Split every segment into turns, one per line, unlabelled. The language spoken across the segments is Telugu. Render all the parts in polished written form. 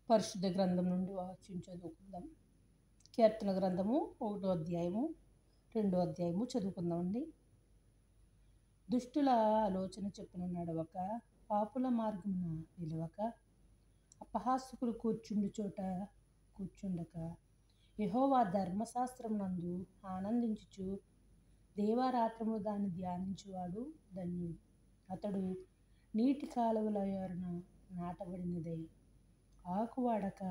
పరిశుద్ధ గ్రంథం నుండి వాక్యం చదువుకుందాం. కీర్తన గ్రంథము 1వ అధ్యాయము 2వ అధ్యాయము చదువుకుందామండి. దుష్టుల ఆలోచన చొప్పున నడవక, పాపుల మార్గమున నిలవక, అపహాసకులు కూర్చుండు చోట కూర్చుండక, యెహోవా ధర్మశాస్త్రమునందు ఆనందించుచు దేవారాత్రము దాన్ని ధ్యానించువాడు ధన్యుడు. అతడు నీటి కాలువల యొరన నాటబడినదై ఆకువాడక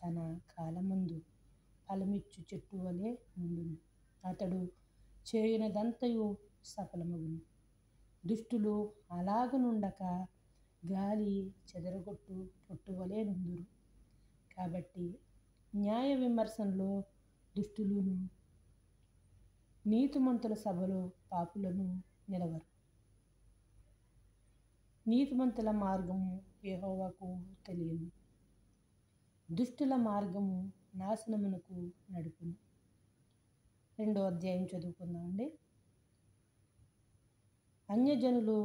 తన కాలమందు ఫలమిచ్చు చెట్టు వలె నుండును. అతడు చేయునదంతయు సఫలమగును. దుష్టులు అలాగనుండక గాలి చెదరగొట్టు పొట్టు వలె నుందురు. కాబట్టి న్యాయ విమర్శనలో దుష్టులను, నీతిమంతుల సభలో పాపులను నిలవరు. నీతిమంతుల మార్గము యెహోవాకు తెలియను, దుష్టుల మార్గము నాశనమునకు నడుపును. 2వ అధ్యాయం చదువుకుందామండి. అన్యజనులు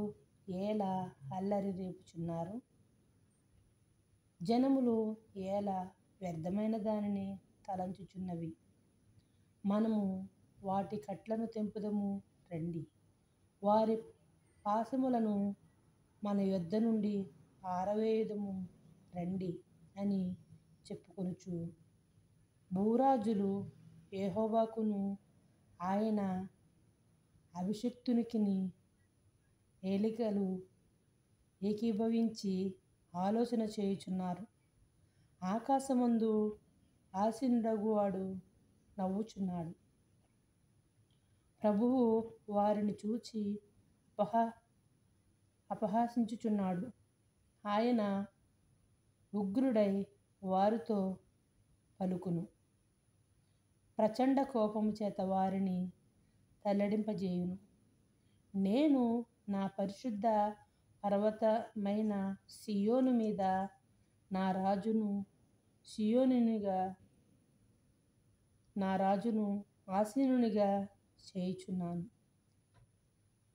ఏలా అల్లరి రేపుచున్నారు, జనములు ఏలా వ్యర్థమైన దానిని తలంచుచున్నవి. మనము వాటి కట్లను తెంపుదము రండి, వారి పాశములను మన యొద్ద నుండి పారవేయుదము రండి అని చెప్పుకొనుచు, భూరాజులు యెహోవాకును ఆయన అభిషిక్తునికిని ఏలికలు ఏకీభవించి ఆలోచన చేయుచున్నారు. ఆకాశమందు ఆసీనుడగువాడు నవ్వుచున్నాడు. ప్రభువు వారిని చూచి అపహాసించుచున్నాడు. ఆయన ఉగ్రుడై వారితో పలుకును. ప్రచండ కోపము చేత వారిని తల్లడింపజేయును. నేను నా పరిశుద్ధ పర్వతమైన సియోను మీద నా రాజును ఆసీనునిగా చేయుచున్నాను.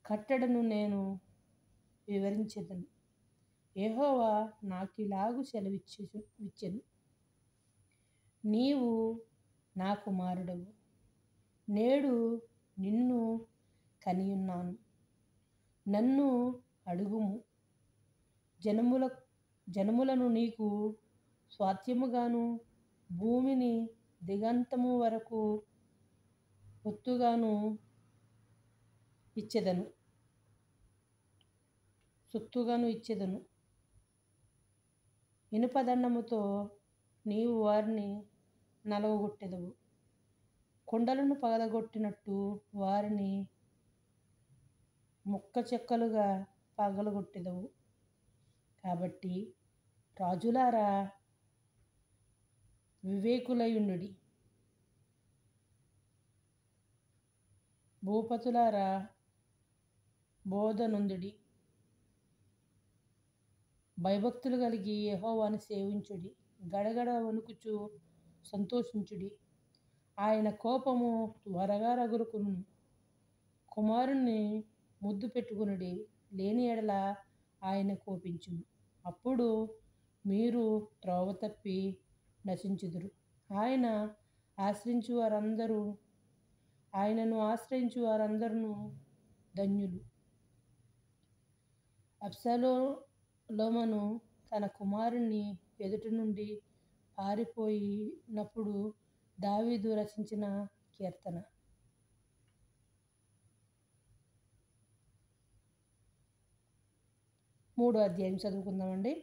కట్టడను నేను వివరించెదను. యెహోవా నాకిలాగు సెలవిచ్చెను, నీవు నా కుమారుడవు, నేడు నిన్ను కనియున్నాను. నన్ను అడుగుము, జనములను నీకు స్వాస్థ్యముగాను, భూమిని దిగంతము వరకు సొత్తుగాను ఇచ్చెదను. ఇనుపదండముతో నీవు వారిని నలగగొట్టెదవు, కొండలను పగలగొట్టినట్టు వారిని ముక్కచెక్కలుగా పగలగొట్టెదవు. కాబట్టి రాజులారా వివేకులయుండుడి, భూపతులారా బోధనొందుడి. భయభక్తులు కలిగి యెహోవాను సేవించుడి, గడగడ వణుకుచు సంతోషించుడి. ఆయన కోపము త్వరగా రగులుకొనును. కుమారుణ్ణి ముద్దు పెట్టుకొనుడి, లేని ఎడల ఆయన కోపించును. అప్పుడు మీరు త్రోవ తప్పి నశించుదురు. ఆయనను ఆశ్రయించు వారందరూ ధన్యులు. అబ్షాలోము తన కుమారుని ఎదుట నుండి పారిపోయినప్పుడు దావీదు రచించిన కీర్తన. 3వ అధ్యాయం చదువుకుందామండి.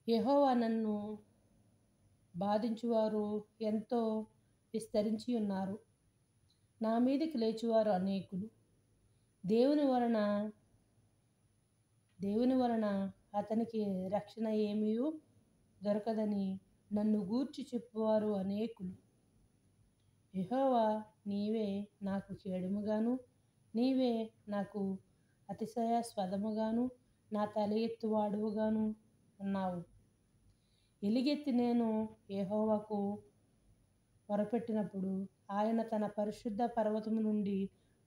యెహోవా నన్ను బాధించువారు ఎంతో విస్తరించి ఉన్నారు, నా మీదికి లేచువారు అనేకులు. దేవుని వలన అతనికి రక్షణ ఏమీయూ దొరకదని నన్ను గూర్చి చెప్పువారు అనేకులు. యెహోవా, నీవే నాకు కేడముగాను, నీవే నాకు అతిశయాస్పదముగాను, నా తల ఎత్తువాడవుగాను ఉన్నావు. ఎలుగెత్తి నేను యెహోవాకు మొరపెట్టినప్పుడు ఆయన తన పరిశుద్ధ పర్వతము నుండి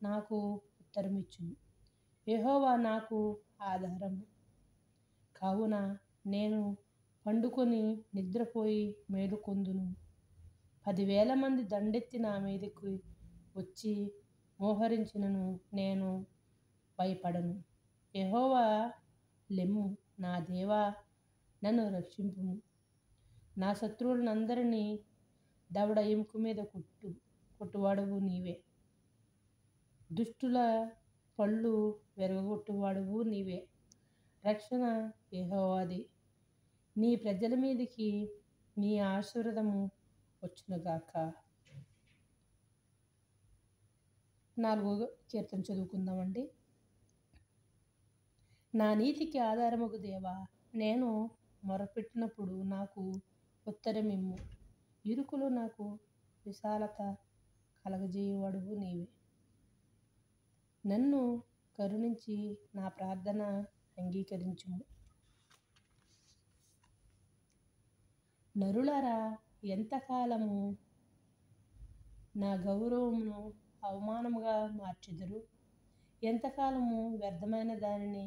నాకు ఉత్తరమిచ్చును. యెహోవా నాకు ఆధారము, కావున నేను పండుకొని నిద్రపోయి మేలుకొందును. 10,000 మంది దండెత్తి నా మీదకి వచ్చి మోహరించినను నేను భయపడను. యెహోవా లెమ్ము, నా దేవా నన్ను రక్షింపుము. నా శత్రువులనందరినీ దవడ ఎముక మీద కొట్టువాడవు నీవే. దుష్టుల పళ్ళు విరగొట్టువాడవు నీవే. రక్షణ యెహోవాది. నీ ప్రజల మీదకి నీ ఆశీర్వాదము వచ్చునుగాక. 4వ కీర్తన చదువుకుందామండి. నా నీతికి ఆధారముగు దేవా, నేను మొరపెట్టినప్పుడు నాకు ఉత్తరమిమ్ము. ఇరుకులో నాకు విశాలత కలగజేయువాడవు నీవే. నన్ను కరుణించి నా ప్రార్థన అంగీకరించుము. నరులారా, ఎంతకాలము నా గౌరవమును అవమానముగా మార్చెదరు? ఎంతకాలము వ్యర్థమైన దానిని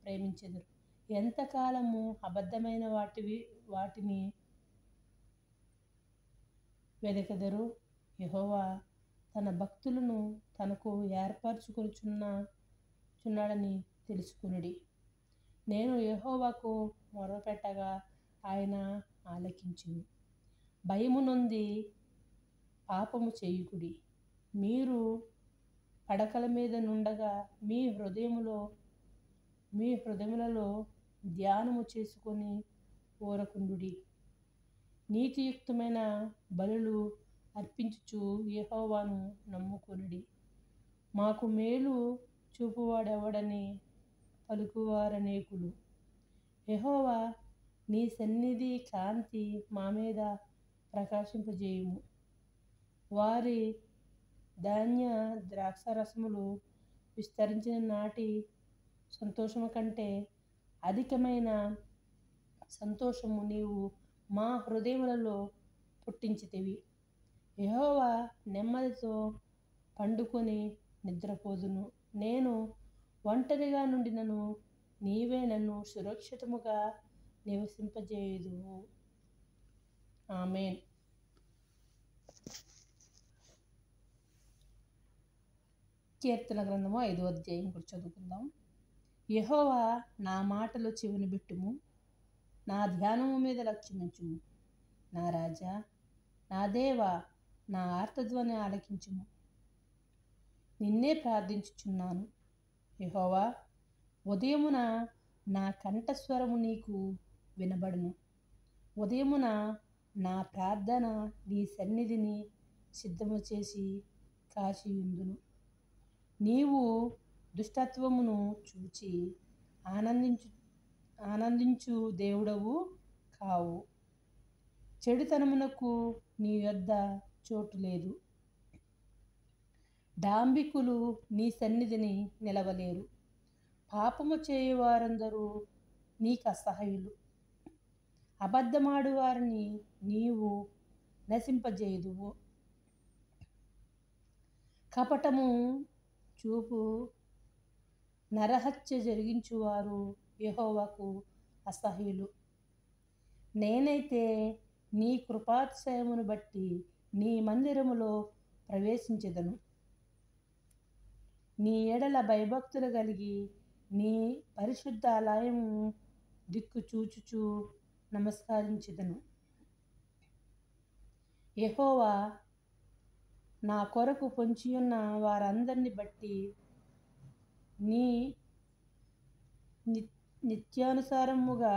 ప్రేమించెదరు? ఎంతకాలము అబద్ధమైన వాటిని వెదకెదరు? యెహోవా తన భక్తులను తనకు ఏర్పరచుకొనుచున్నాడని తెలుసుకొనుడి. నేను యెహోవాకు మొరపెట్టగా ఆయన ఆలకించును. భయము నొంది పాపము చేయుకుడి. మీరు పడకల మీద నుండగా మీ హృదయములలో ధ్యానము చేసుకొని ఊరకుండుడి. నీతియుక్తమైన బలులు అర్పించుచు యెహోవాను నమ్ముకొనుడి. మాకు మేలు చూపువాడెవడని పలుకువారనేకులు. యెహోవా, నీ సన్నిధి కాంతి మా మీద ప్రకాశింపజేయుము. వారి ధాన్య ద్రాక్షారసములు విస్తరించిన నాటి సంతోషము కంటే అధికమైన సంతోషము నీవు మా హృదయములలో పుట్టించితివి. యెహోవా, నెమ్మదితో పండుకొని నిద్రపోదును. నేను ఒంటరిగా నుండినను నీవే నన్ను సురక్షితముగా నివసింపజేయుదువు. ఆమేన్. కీర్తన గ్రంథము 5వ అధ్యాయం కూడా చదువుకుందాం. యెహోవా, నా మాటలు చెవినబెట్టుము, నా ధ్యానము మీద లక్ష్యమించుము. నా రాజా, నా దేవా, నా ఆర్తధ్వని ఆలకించుము. నిన్నే ప్రార్థించుచున్నాను. యెహోవా, ఉదయమున నా కంఠస్వరము నీకు వినబడును. ఉదయమున నా ప్రార్థన నీ సన్నిధిని సిద్ధము చేసి కాచియుందును. నీవు దుష్టత్వమును చూచి ఆనందించు దేవుడవు కావు. చెడుతనమునకు నీ యొద్ద చోటు లేదు. డాంబికులు నీ సన్నిధిని నిలవలేరు. పాపము చేయువారందరూ నీకు అసహ్యులు. అబద్ధమాడు వారిని నీవు నశింపజేయుదువు. కపటము చూపు నరహత్య జరిగించువారు యెహోవాకు అసహ్యులు. నేనైతే నీ కృపాతిశయమును బట్టి నీ మందిరములో ప్రవేశించెదను. నీ ఎడల భయభక్తులు కలిగి నీ పరిశుద్ధ ఆలయము దిక్కు చూచుచు నమస్కరించెదను. యెహోవా, నా కొరకు పొంచియున్న వారందరిని బట్టి నీ నిత్యానుసారముగా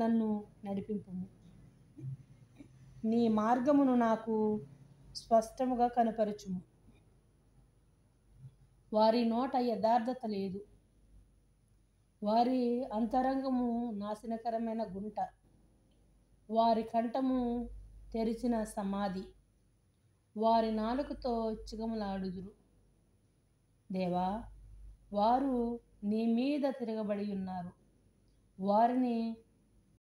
నన్ను నడిపింపుము. నీ మార్గమును నాకు స్పష్టముగా కనపరచుము. వారి నోట యథార్థత లేదు. వారి అంతరంగము నాశనకరమైన గుంట. వారి కంఠము తెరిచిన సమాధి. వారి నాలుకతో చిగములాడుదురు. దేవా, వారు నీ మీద తిరగబడి ఉన్నారు. వారిని